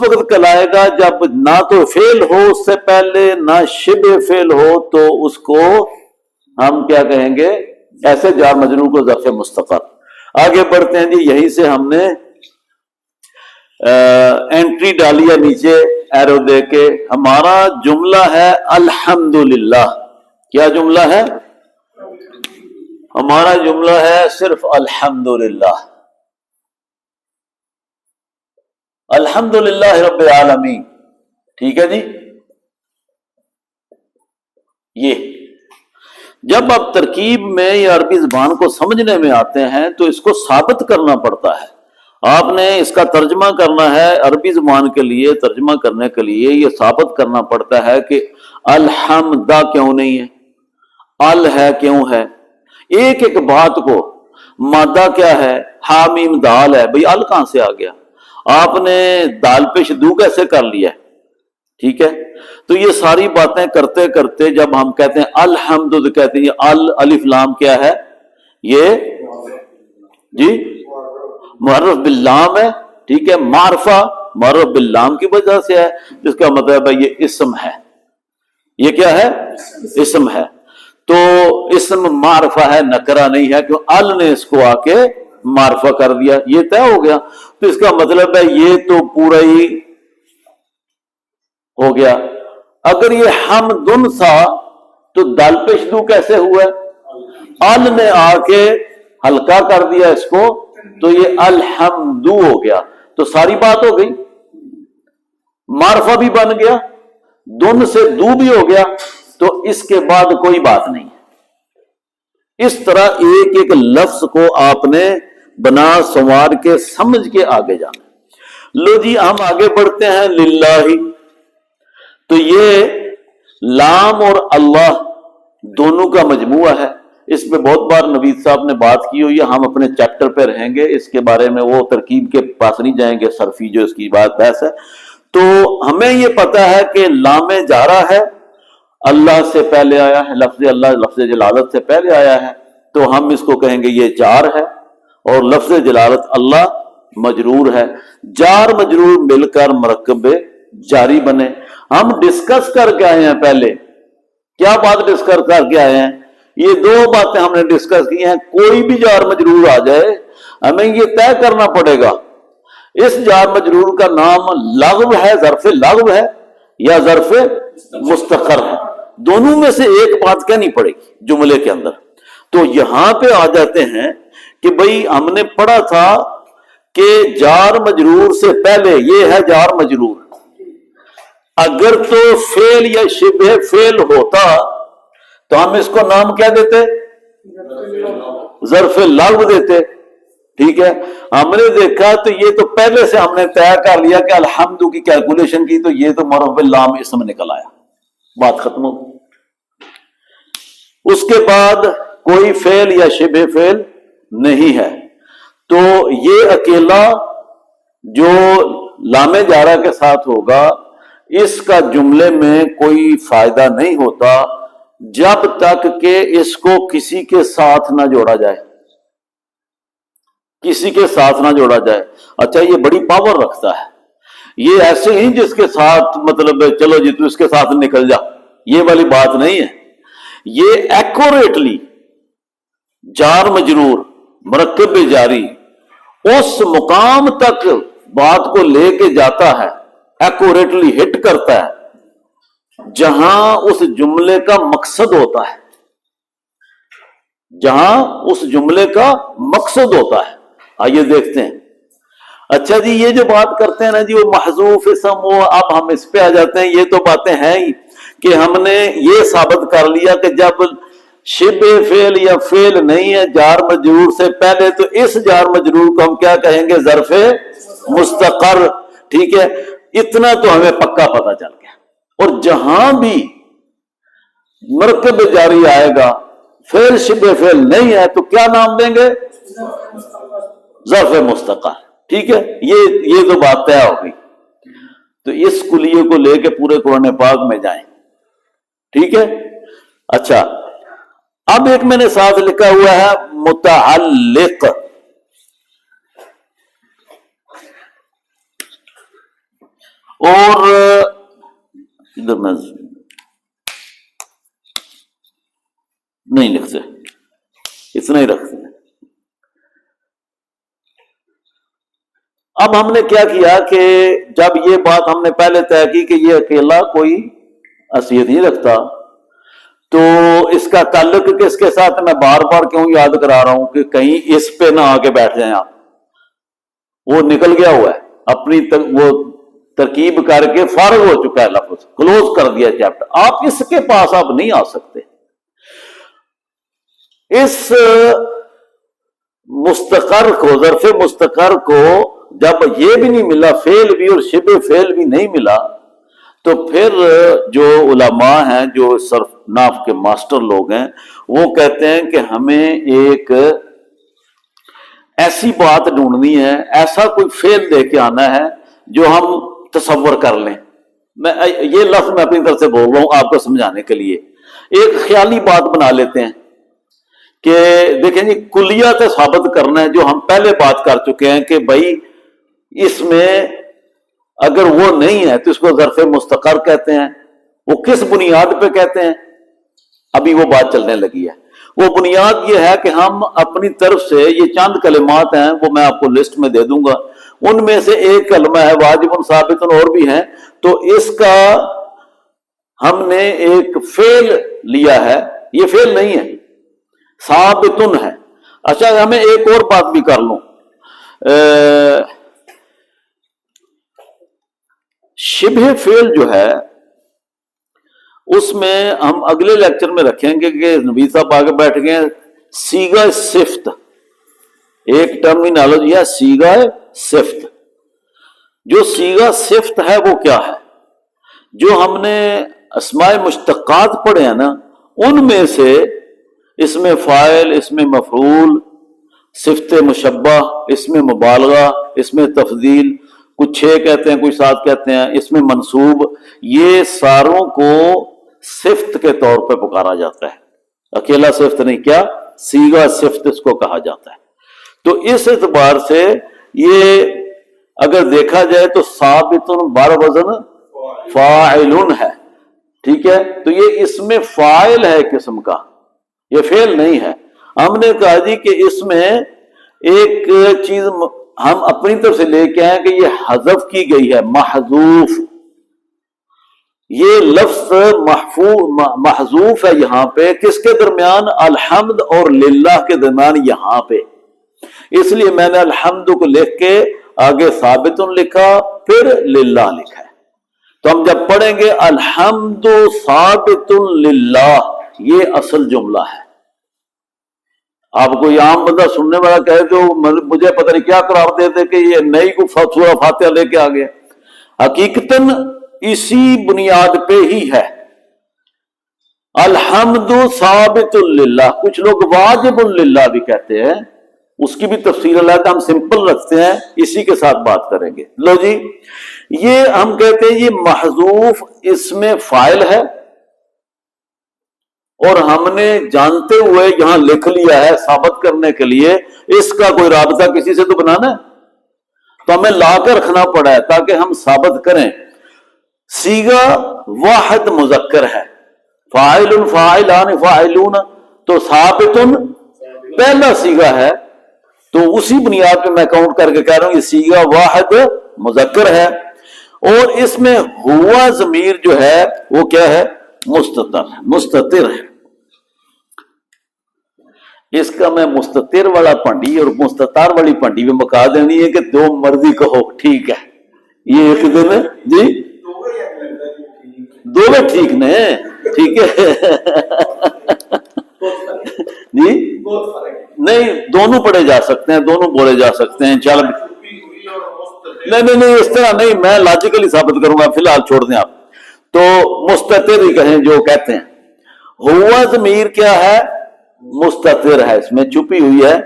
وقت کہلائے گا جب نہ تو فعل ہو اس سے پہلے نہ شبہ فعل ہو، تو اس کو ہم کیا کہیں گے؟ ایسے جار مجرور کو ظرف مستقر۔ آگے بڑھتے ہیں جی، یہیں سے ہم نے انٹری ڈالی ہے نیچے ایرو دے کے۔ ہمارا جملہ ہے الحمدللہ۔ کیا جملہ ہے؟ ہمارا جملہ ہے صرف الحمدللہ، الحمدللہ رب العالمین۔ ٹھیک ہے جی؟ یہ جب آپ ترکیب میں یا عربی زبان کو سمجھنے میں آتے ہیں تو اس کو ثابت کرنا پڑتا ہے۔ آپ نے اس کا ترجمہ کرنا ہے عربی زبان کے لیے، ترجمہ کرنے کے لیے یہ ثابت کرنا پڑتا ہے کہ الحمدہ کیوں نہیں ہے، ال ہے کیوں ہے۔ ایک ایک بات کو، مادہ کیا ہے؟ ہا میم دال ہے، بھئی ال کہاں سے آ گیا؟ آپ نے دال پیش دو کیسے کر لیا؟ ٹھیک ہے، تو یہ ساری باتیں کرتے کرتے جب ہم کہتے ہیں الحمد، تو کہتے ہیں یہ الف لام کیا ہے؟ یہ جی معرف باللام ہے۔ ٹھیک ہے، معرفہ معرف باللام کی وجہ سے ہے، جس کا مطلب ہے یہ اسم ہے۔ یہ کیا ہے؟ اسم ہے۔ تو اسم معرفہ ہے، نکرہ نہیں ہے، کیوں ال نے اس کو آ کے معرفہ کر دیا، یہ طے ہو گیا۔ تو اس کا مطلب ہے یہ تو پورا ہی ہو گیا۔ اگر یہ حمدن تھا تو دال پیش دو کیسے ہوا؟ ال نے آ کے ہلکا کر دیا اس کو، تو یہ الحمدو ہو گیا۔ تو ساری بات ہو گئی، معرفہ بھی بن گیا، دن سے دو بھی ہو گیا، تو اس کے بعد کوئی بات نہیں ہے۔ اس طرح ایک ایک لفظ کو آپ نے بنا سنوار کے سمجھ کے آگے جانا۔ لو جی ہم آگے بڑھتے ہیں للہ۔ تو یہ لام اور اللہ دونوں کا مجموعہ ہے۔ اس پہ بہت بار نوید صاحب نے بات کی ہوئی ہے، ہم اپنے چیپٹر پہ رہیں گے اس کے بارے میں، وہ ترکیب کے پاس نہیں جائیں گے، صرفی جو اس کی بات بحث ہے۔ تو ہمیں یہ پتا ہے کہ لام جارہ ہے، اللہ سے پہلے آیا ہے، لفظ اللہ لفظ جلالت سے پہلے آیا ہے، تو ہم اس کو کہیں گے یہ جار ہے، اور لفظ جلالت اللہ مجرور ہے۔ جار مجرور مل کر مرکب جاری بنے۔ ہم ڈسکس کر کے آئے ہیں پہلے، کیا بات ڈسکس کر کے آئے ہیں؟ یہ دو باتیں ہم نے ڈسکس کی ہیں۔ کوئی بھی جار مجرور آ جائے ہمیں یہ طے کرنا پڑے گا اس جار مجرور کا نام لغو ہے، ظرف لغو ہے، یا ظرف مستقر ہے۔ دونوں میں سے ایک بات کہنی پڑے گی جملے کے اندر۔ تو یہاں پہ آ جاتے ہیں کہ بھئی ہم نے پڑھا تھا کہ جار مجرور سے پہلے یہ ہے جار مجرور، اگر تو فعل یا شبہ فعل ہوتا تو ہم اس کو نام کیا دیتے؟ ظرف لغو دیتے۔ ٹھیک ہے، ہم نے دیکھا تو یہ تو پہلے سے ہم نے طے کر لیا کہ الحمد کی کیلکولیشن کی، تو یہ تو معرف باللام اسم نکل آیا، بات ختم ہو۔ اس کے بعد کوئی فعل یا شبہ فعل نہیں ہے، تو یہ اکیلا جو لام جارہ کے ساتھ ہوگا اس کا جملے میں کوئی فائدہ نہیں ہوتا جب تک کہ اس کو کسی کے ساتھ نہ جوڑا جائے، کسی کے ساتھ نہ جوڑا جائے۔ اچھا یہ بڑی پاور رکھتا ہے، یہ ایسے ہی جس کے ساتھ مطلب چلو جی تو اس کے ساتھ نکل جا، یہ والی بات نہیں ہے۔ یہ ایکوریٹلی جار مجرور مرکب جاری اس مقام تک بات کو لے کے جاتا ہے، ایکوریٹلی ہٹ کرتا ہے جہاں اس جملے کا مقصد ہوتا ہے، جہاں اس جملے کا مقصد ہوتا ہے۔ آئیے دیکھتے ہیں۔ اچھا جی یہ جو بات کرتے ہیں نا جی وہ محذوف اسم، وہ اب ہم اس پہ آ جاتے ہیں۔ یہ تو باتیں ہیں ہی کہ ہم نے یہ ثابت کر لیا کہ جب شبہ فعل یا فعل نہیں ہے جار مجرور سے پہلے، تو اس جار مجرور کو ہم کیا کہیں گے؟ ظرف مستقر۔ ٹھیک ہے، اتنا تو ہمیں پکا پتہ چل گیا۔ اور جہاں بھی مرکب جاری آئے گا فعل شبہ فعل نہیں ہے تو کیا نام دیں گے؟ ظرف مستقر۔ ٹھیک ہے، یہ تو بات طے ہو گئی۔ تو اس کلیے کو لے کے پورے قرآن پاک میں جائیں۔ ٹھیک ہے، اچھا اب ایک میں نے ساتھ لکھا ہوا ہے متعلق۔ اور ادھر میں نہیں لکھتے، اتنا ہی رکھتے ہیں۔ اب ہم نے کیا کیا کہ جب یہ بات ہم نے پہلے طے کی کہ یہ اکیلا کوئی حیثیت نہیں رکھتا، تو اس کا تعلق کس کے ساتھ میں بار بار کیوں یاد کرا رہا ہوں کہ کہیں اس پہ نہ آ کے بیٹھ جائیں آپ۔ وہ نکل گیا ہوا ہے، اپنی وہ ترکیب کر کے فارغ ہو چکا ہے، لفظ کلوز کر دیا چیپٹر، آپ اس کے پاس اب نہیں آ سکتے۔ اس مستقر کو، ظرف مستقر کو جب یہ بھی نہیں ملا، فعل بھی اور شبہ فعل بھی نہیں ملا، تو پھر جو علماء ہیں، جو صرف نحو کے ماسٹر لوگ ہیں، وہ کہتے ہیں کہ ہمیں ایک ایسی بات ڈھونڈنی ہے، ایسا کوئی فعل دے کے آنا ہے جو ہم تصور کر لیں۔ میں یہ لفظ میں اپنی طرف سے بول رہا ہوں آپ کو سمجھانے کے لیے۔ ایک خیالی بات بنا لیتے ہیں کہ دیکھیں جی، کلیات ثابت کرنا ہے، جو ہم پہلے بات کر چکے ہیں کہ بھائی اس میں اگر وہ نہیں ہے تو اس کو ظرف مستقر کہتے ہیں۔ وہ کس بنیاد پہ کہتے ہیں؟ ابھی وہ بات چلنے لگی ہے۔ وہ بنیاد یہ ہے کہ ہم اپنی طرف سے یہ چند کلمات ہیں، وہ میں آپ کو لسٹ میں دے دوں گا، ان میں سے ایک کلمہ ہے واجب ثابت، اور بھی ہیں، تو اس کا ہم نے ایک فعل لیا ہے، یہ فعل نہیں ہے، ثابتن ہے۔ اچھا، ہمیں ایک اور بات بھی کر لوں، شبہ فعل جو ہے اس میں ہم اگلے لیکچر میں رکھیں گے کہ نبی صاحب آگے بیٹھ گئے ہیں، سیغہ صفت، ایک ٹرمینالوجی ہے سیغہ صفت۔ جو سیغہ صفت ہے وہ کیا ہے؟ جو ہم نے اسماء مشتقات پڑھے ہیں نا، ان میں سے اس میں فاعل، اس میں مفعول، صفت مشبہ، اس میں مبالغہ، اس میں تفضیل، کچھ 6 کہتے ہیں، کوئی 7 کہتے ہیں، اس میں منصوب، یہ ساروں کو صفت کے طور پہ پکارا جاتا ہے، اکیلا صفت نہیں، کیا سیغہ صفت اس کو کہا جاتا ہے۔ تو اس اعتبار سے یہ اگر دیکھا جائے تو ثابت بر وزن فاعل ہے، ٹھیک ہے، تو یہ اس میں فاعل ہے قسم کا، یہ فعل نہیں ہے۔ ہم نے کہا جی کہ اس میں ایک چیز ہم اپنی طرف سے لے کے آئے کہ یہ حذف کی گئی ہے، محذوف، یہ لفظ محذوف ہے یہاں پہ، کس کے درمیان؟ الحمد اور للہ کے درمیان، یہاں پہ، اس لیے میں نے الحمد کو لکھ کے آگے ثابت لکھا، پھر للہ لکھا ہے۔ تو ہم جب پڑھیں گے الحمد ثابت للہ، یہ اصل جملہ ہے۔ آپ کو یہ عام بندہ سننے والا کہے تو مجھے پتہ نہیں کیا قرار دے دے کہ یہ نئی کو سورہ فاتحہ لے کے آ گیا، حقیقتاً اسی بنیاد پہ ہی ہے، الحمد ثابت للہ۔ کچھ لوگ واجب للہ بھی کہتے ہیں، اس کی بھی تفصیل اللہ ہے، ہم سمپل رکھتے ہیں، اسی کے ساتھ بات کریں گے۔ لو جی، یہ ہم کہتے ہیں یہ محذوف اس میں فاعل ہے، اور ہم نے جانتے ہوئے یہاں لکھ لیا ہے ثابت کرنے کے لیے، اس کا کوئی رابطہ کسی سے تو بنانا ہے، تو ہمیں لا کر رکھنا پڑا ہے تاکہ ہم ثابت کریں۔ صیغہ واحد مذکر ہے، فاعل فاعلان فاعلون، تو ثابت پہلا صیغہ ہے، تو اسی بنیاد پہ میں کاؤنٹ کر کے کہہ رہا ہوں یہ صیغہ واحد مذکر ہے، اور اس میں ہوا ضمیر جو ہے وہ کیا ہے؟ مستتر ہے۔ اس کا میں مستتر والا پنڈی اور مستتار والی پنڈی میں مکا دینی ہے کہ جو مرضی کہو، ٹھیک ہے، یہ ایک دن جی دونوں ٹھیک نے، ٹھیک ہے جی، نہیں دونوں پڑھے جا سکتے ہیں، دونوں بولے جا سکتے ہیں، چل نہیں اس طرح نہیں، میں لاجیکلی ثابت کروں گا، فی الحال چھوڑ دیں آپ۔ تو مستتر ہی کہیں جو کہتے ہیں، ہوا ضمیر کیا ہے؟ مستتر ہے، اس میں چھپی ہوئی ہے